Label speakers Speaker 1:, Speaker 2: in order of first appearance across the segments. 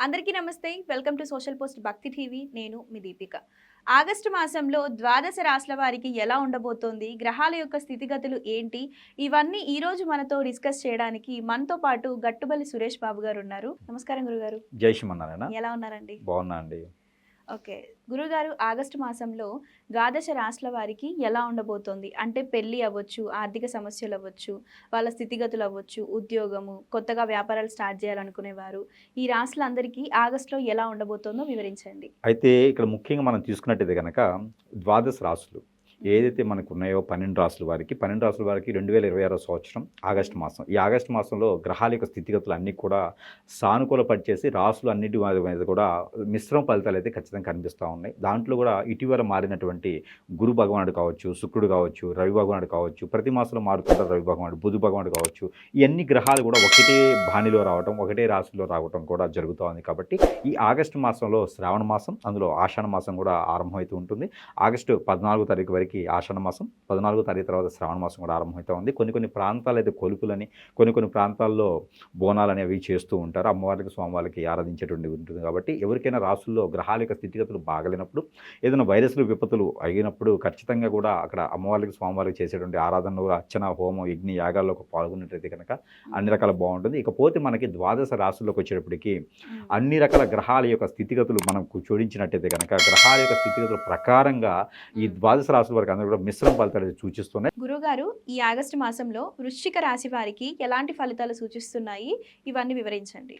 Speaker 1: అందరికీ నమస్తే. Welcome to social post భక్తి టీవీ. నేను మీ దీపిక. ఆగస్టు మాసంలో ద్వాదశ రాశుల వారికి ఎలా ఉండబోతోంది, గ్రహాల యొక్క స్థితిగతులు ఏంటి, ఇవన్నీ ఈ రోజు మనతో డిస్కస్ చేయడానికి మనతో పాటు గట్టుబల్లి సురేష్ బాబు గారు ఉన్నారు. నమస్కారం గురుగారు.
Speaker 2: జై శ్రీమన్నారాయణ.
Speaker 1: ఎలా ఉన్నారండి?
Speaker 2: బాగున్నా అండి.
Speaker 1: ఓకే గురుగారు, ఆగస్టు మాసంలో ద్వాదశ రాశుల వారికి ఎలా ఉండబోతోంది? అంటే పెళ్ళి అవ్వచ్చు, ఆర్థిక సమస్యలు అవ్వచ్చు, వాళ్ళ స్థితిగతులు అవ్వచ్చు, ఉద్యోగము, కొత్తగా వ్యాపారాలు స్టార్ట్ చేయాలనుకునేవారు, ఈ రాశులందరికీ ఆగస్టులో ఎలా ఉండబోతోందో వివరించండి.
Speaker 2: అయితే ఇక్కడ ముఖ్యంగా మనం తీసుకున్నట్టయితే కనుక ద్వాదశ రాశులు ఏదైతే మనకు ఉన్నాయో 12 రాశుల వారికి 2026 సంవత్సరం ఆగస్టు మాసం. ఈ ఆగస్టు మాసంలో గ్రహాల యొక్క స్థితిగతులు అన్నీ కూడా సానుకూల పరిచేసి రాశులు అన్నిటి మీద కూడా మిశ్రమ ఫలితాలు అయితే ఖచ్చితంగా కనిపిస్తూ ఉన్నాయి. దాంట్లో కూడా ఇటీవల మారినటువంటి గురు భగవానుడు కావచ్చు, శుక్రుడు కావచ్చు, రవి భగవానుడు కావచ్చు, ప్రతి మాసంలో మారుతుంటారు రవి భగవానుడు, బుధ భగవానుడు కావచ్చు. ఇవన్నీ గ్రహాలు కూడా ఒకటే బాణిలో రావటం, ఒకటే రాశిలో రావటం కూడా జరుగుతూ ఉంది. కాబట్టి ఈ ఆగస్టు మాసంలో శ్రావణ మాసం, అందులో ఆషాఢ మాసం కూడా ఆరంభమవుతూ ఉంటుంది. ఆగస్టు 14వ తారీఖు వరకు ఆషాఢ మాసం, 14వ తారీఖు తర్వాత శ్రావణ మాసం కూడా ఆరంభమవుతూ ఉంది. కొన్ని ప్రాంతాలు అయితే కొలుపులని, కొన్ని ప్రాంతాల్లో బోనాలు అనేవి చేస్తూ ఉంటారు. అమ్మవారికి స్వామివారికి ఆరాధించేటువంటి ఉంటుంది. కాబట్టి ఎవరికైనా రాసుల్లో గ్రహాల యొక్క స్థితిగతులు బాగలేనప్పుడు, ఏదైనా వైరస్లు విపత్తులు అయినప్పుడు ఖచ్చితంగా కూడా అక్కడ అమ్మవారికి స్వామివారికి చేసేటువంటి ఆరాధనలు, అర్చన, హోమం, యజ్ఞ యాగాల్లో పాల్గొన్నట్టయితే కనుక అన్ని రకాల బాగుంటుంది. ఇకపోతే మనకి ద్వాదశ రాశుల్లోకి వచ్చేటప్పటికి అన్ని రకాల గ్రహాల యొక్క స్థితిగతులు మనం జోడించినట్టయితే కనుక గ్రహాల యొక్క స్థితిగతుల ప్రకారంగా ఈ ద్వాదశ రాశుల వరకు అందరూ కూడా మిశ్రమ ఫలితాలు సూచిస్తున్నాయి.
Speaker 1: గురుగారు, ఈ ఆగస్టు మాసంలో వృశ్చిక రాశి వారికి ఎలాంటి ఫలితాలు సూచిస్తున్నాయి, ఇవన్నీ వివరించండి.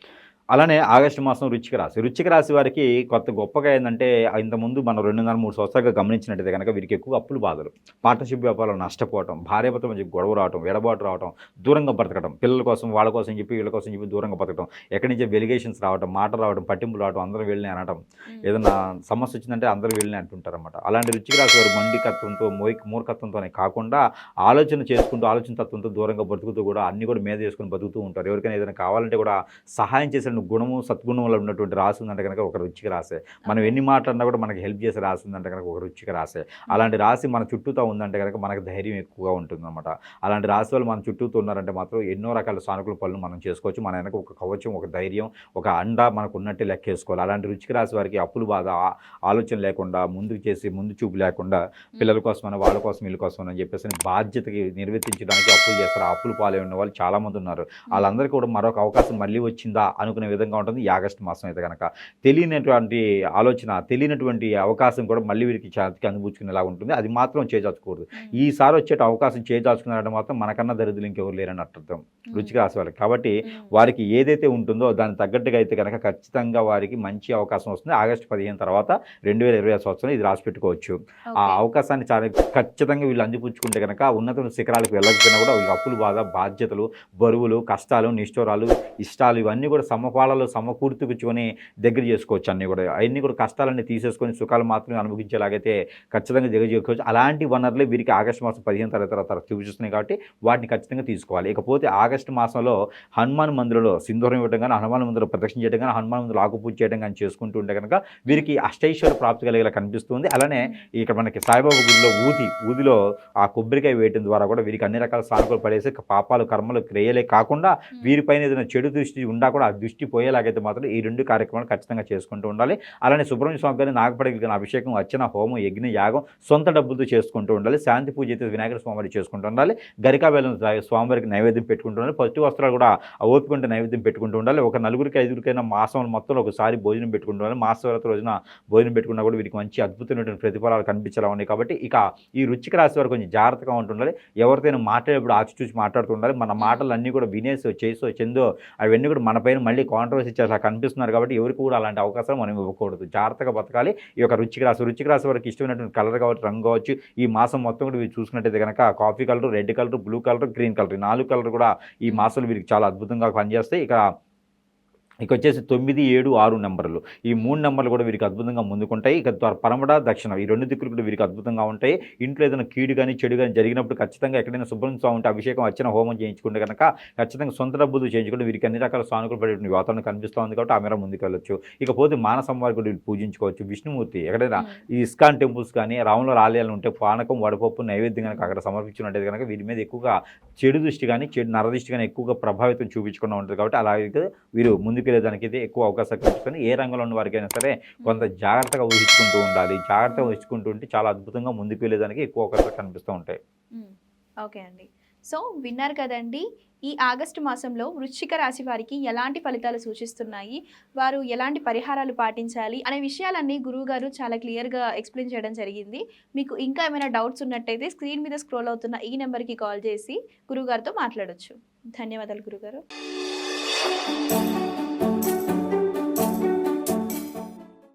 Speaker 2: అలానే ఆగస్టు మాసం వృశ్చిక రాశి వారికి కొత్త గొప్పగా ఏంటంటే, ఇంతకుముందు మనం 2-3 సంవత్సరాలుగా గమనించినట్టయితే కనుక వీరికి ఎక్కువ అప్పులు బాధలు, పార్ట్నర్షిప్ వ్యాపారాలు నష్టపోవటం, భార్యాభర్తల మధ్య గొడవ రావటం, ఎడబాటు రావటం, దూరంగా బ్రతకడం, పిల్లల కోసం వాళ్ళ కోసం చెప్పి వీళ్ళ కోసం చెప్పి దూరంగా బ్రతకడం, ఎక్కడి నుంచి వెలిగేషన్స్ రావడం, మాటలు రావడం, పట్టింపులు రావడం, అందరూ వెళ్ళి అనటం, ఏదైనా సమస్య వచ్చిందంటే అందరూ వెళ్ళి అంటుంటారు అనమాట. అలాంటి వృశ్చిక రాశి వారు మొండికత్వంతో, మూర్ఖత్వంతోనే కాకుండా ఆలోచన తత్వంతో దూరంగా బ్రతుకుతూ కూడా అన్ని కూడా మీద చేసుకుని బతుకుతూ ఉంటారు. ఎవరికైనా ఏదైనా కావాలంటే కూడా సహాయం చేసే గుణము, సద్గుణంలో ఉన్నటువంటి రాశి ఉందంటే కనుక ఒక వృశ్చిక రాశే. మనం ఎన్ని మాట్లాడినా కూడా మనకి హెల్ప్ చేసే రాశి ఉందంటే కనుక ఒక వృశ్చిక రాశే. అలాంటి రాశి మన చుట్టూతో ఉందంటే కనుక మనకు ధైర్యం ఎక్కువగా ఉంటుందన్నమాట. అలాంటి రాశి వాళ్ళు మన చుట్టూతో ఉన్నారంటే మాత్రం ఎన్నో రకాల సానుకూల పనులు మనం చేసుకోవచ్చు. మన వెనక ఒక కవచం, ఒక ధైర్యం, ఒక అండ మనకు ఉన్నట్టే లెక్కేసుకోవాలి. అలాంటి వృశ్చిక రాశి వారికి అప్పులు బాధ, ఆలోచన లేకుండా, ముందు చూపు లేకుండా, పిల్లల కోసమైనా వాళ్ళ కోసం వీళ్ళ కోసం అని చెప్పేసి బాధ్యతకి నిర్వర్తించడానికి అప్పులు చేస్తారు. అప్పులు పాలై ఉన్న వాళ్ళు చాలామంది ఉన్నారు. వాళ్ళందరికీ కూడా మరొక అవకాశం మళ్ళీ వచ్చిందా అనుకునే విధంగా ఉంటుంది ఈ ఆగస్టు మాసం అయితే కనుక. తెలియనటువంటి ఆలోచన, తెలియనటువంటి అవకాశం కూడా మళ్ళీ వీరికి చేతికి అందిపుచ్చుకునేలా ఉంటుంది. అది మాత్రం చేజార్చకూడదు. ఈసారి వచ్చే అవకాశం చేజార్చుకున్నారంటే మాత్రం మనకన్నా దరిద్రులు ఇంకెవరు లేరని అర్థం వృశ్చిక రాశి వాళ్ళకి. కాబట్టి వారికి ఏదైతే ఉంటుందో దానికి తగ్గట్టుగా అయితే కనుక ఖచ్చితంగా వారికి మంచి అవకాశం వస్తుంది. ఆగస్టు 15 తర్వాత 2026 సంవత్సరం ఇది రాసి పెట్టుకోవచ్చు. ఆ అవకాశాన్ని చాలా ఖచ్చితంగా వీళ్ళు అందిపుచ్చుకుంటే కనుక ఉన్నత శిఖరాలకు వెళ్ళకపోయినా కూడా వీళ్ళకి అప్పులు బాధ, బాధ్యతలు, బరువులు, కష్టాలు, నిష్ఠూరాలు, ఇష్టాలు ఇవన్నీ కూడా సమపాలలో సమకూర్చుకొని దగ్గర చేసుకోవచ్చు. అన్నీ కూడా అవన్నీ కూడా కష్టాలన్నీ తీసేసుకొని సుఖాలు మాత్రమే అనుభవించేలాగైతే ఖచ్చితంగా దగ్గర చేసుకోవచ్చు. అలాంటి వనరులే వీరికి ఆగస్టు మాసం 15 తర్వాత చూపిస్తున్నాయి. కాబట్టి వాటిని ఖచ్చితంగా తీసుకోవాలి. ఇకపోతే ఆగస్టు మాసంలో హనుమాన్ మందిరంలో సింధూరం ఇవ్వడం కానీ, హనుమాన్ మందిరంలో ప్రదక్షిణ చేయడం కానీ, హనుమాన్ మందిరంలో ఆకుపూజ చేయడం కానీ చేసుకుంటూ ఉంటే కనుక వీరికి అష్టైశ్వర్య ప్రాప్తి కలిగేలా కనిపిస్తుంది. అలానే ఇక్కడ మనకి సాయిబాబా గుడిలో ఊదిలో ఆ కొబ్బరికాయ వేయడం ద్వారా కూడా వీరికి అన్ని రకాల సానుకూలు పడేసి పాపాలు, కర్మలు, క్రియలే కాకుండా వీరిపైన ఏదైనా చెడు దృష్టి ఉండా కూడా ఆ దృష్టి పోయేలాగైతే మాత్రం ఈ 2 కార్యక్రమాలు ఖచ్చితంగా చేసుకుంటూ ఉండాలి. అలానే సుబ్రహ్మణ్య స్వామి గారిని నాగపడగలిగిన అభిషేకం, అర్చన, హోమం, యజ్ఞ, యాగం సొంత డబ్బులతో చేసుకుంటూ ఉండాలి. శాంతి పూజ అయితే వినాయకుడు స్వామివారికి చేసుకుంటూ ఉండాలి. గరికా బెల్లం స్వామివారికి నైవేద్యం పెట్టుకుంటూ ఉండాలి. పట్టు వస్త్రాలు కూడా ఓపికంటే నైవేద్యం పెట్టుకుంటూ ఉండాలి. ఒక 4-5కైనా మాసం మొత్తంలో ఒకసారి భోజనం పెట్టుకుంటూ ఉండాలి. మాసశివరాత్రి రోజున భోజనం పెట్టుకున్నా కూడా వీరికి మంచి అద్భుతమైనటువంటి ప్రతిఫలాలు కనిపించేలా ఉన్నాయి. కాబట్టి ఇక ఈ వృశ్చిక రాశి వారు కొంచెం జాగ్రత్తగా ఉంటుండాలి. ఎవరితోనైనా మాట్లాడేప్పుడు ఆచితూచి మాట్లాడుతూ ఉండాలి. మన మాటలన్నీ కూడా వినేసో చేసో చెందో అవన్నీ కూడా మన పైన మళ్ళీ కాంట్రవర్సీ చేసా కనిపిస్తున్నారు. కాబట్టి ఎవరికి కూడా అలాంటి అవకాశాలు మనం ఇవ్వకూడదు. జాగ్రత్తగా బతకాలి. ఈ యొక్క వృశ్చిక రాశి వారికి ఇష్టమైనటువంటి కలర్ కావచ్చు, రంగు కావచ్చు, ఈ మాసం మొత్తం కూడా వీరు చూసుకున్నట్టయితే కనుక coffee colour, red colour, blue colour, green colour, ఈ 4 కలర్ కూడా ఈ మాసంలో వీరికి చాలా అద్భుతంగా పనిచేస్తాయి. ఇక వచ్చేసి 9, 7, 6 నెంబర్లు, ఈ 3 నెంబర్లు కూడా వీరికి అద్భుతంగా ముందుకుంటాయి. ఇక పరమడ, దక్షిణ ఈ 2 దిక్కులు కూడా వీరికి అద్భుతంగా ఉంటాయి. ఇంట్లో ఏదైనా కీడు కానీ చెడు కానీ జరిగినప్పుడు ఖచ్చితంగా ఎక్కడైనా సుబ్రహ్మణ్య స్వామి ఉంటే అభిషేకం, అర్చన, హోమం చేయించుకుంటే కనుక ఖచ్చితంగా సొంత డబ్బులు చేయించుకుంటే వీరికి అన్ని రకాల సానుకూల పడేటువంటి వాతావరణం కనిపిస్తూ ఉంది. కాబట్టి ఆ మేర ముందుకు వెళ్ళొచ్చు. ఇకపోతే మానసంవారి కూడా వీళ్ళు పూజించుకోవచ్చు. విష్ణుమూర్తి ఎక్కడైనా ఈ ఇస్కాన్ టెంపుల్స్ కానీ, రాముల ఆలయాలు ఉంటే పానకం, వడపప్పు నైవేద్యం కనుక అక్కడ సమర్పించినట్టయితే కనుక వీరి మీద ఎక్కువగా చెడు దృష్టి కానీ, చెడు నరదృష్టి కానీ ఎక్కువగా ప్రభావితం చూపించకుండా ఉంటుంది. కాబట్టి అలాగే వీరు ముందుకు ముందుకెళ్ళేదానికి ఇది ఎక్కువ అవకాశం కనిపిస్తుంది. ఏ రంగంలో ఉన్న వారికైనా సరే కొంత జాగ్రత్తగా ఊహించుకుంటూ ఉండాలి. జాగ్రత్తగా ఊహించుకుంటూ ఉంటే చాలా అద్భుతంగా ముందుకు వెళ్ళేదానికి ఎక్కువ అవకాశాలు కనిపిస్తూ ఉంటాయి.
Speaker 1: ఓకే అండి. సో విన్నారు కదండి, ఈ ఆగస్టు మాసంలో వృశ్చిక రాశి వారికి ఎలాంటి ఫలితాలు సూచిస్తున్నాయి, వారు ఎలాంటి పరిహారాలు పాటించాలి అనే విషయాలన్నీ గురువుగారు చాలా క్లియర్గా ఎక్స్ప్లెయిన్ చేయడం జరిగింది. మీకు ఇంకా ఏమైనా డౌట్స్ ఉన్నట్టయితే స్క్రీన్ మీద స్క్రోల్ అవుతున్న ఈ నెంబర్కి కాల్ చేసి గురువుగారితో మాట్లాడొచ్చు. ధన్యవాదాలు గురుగారు.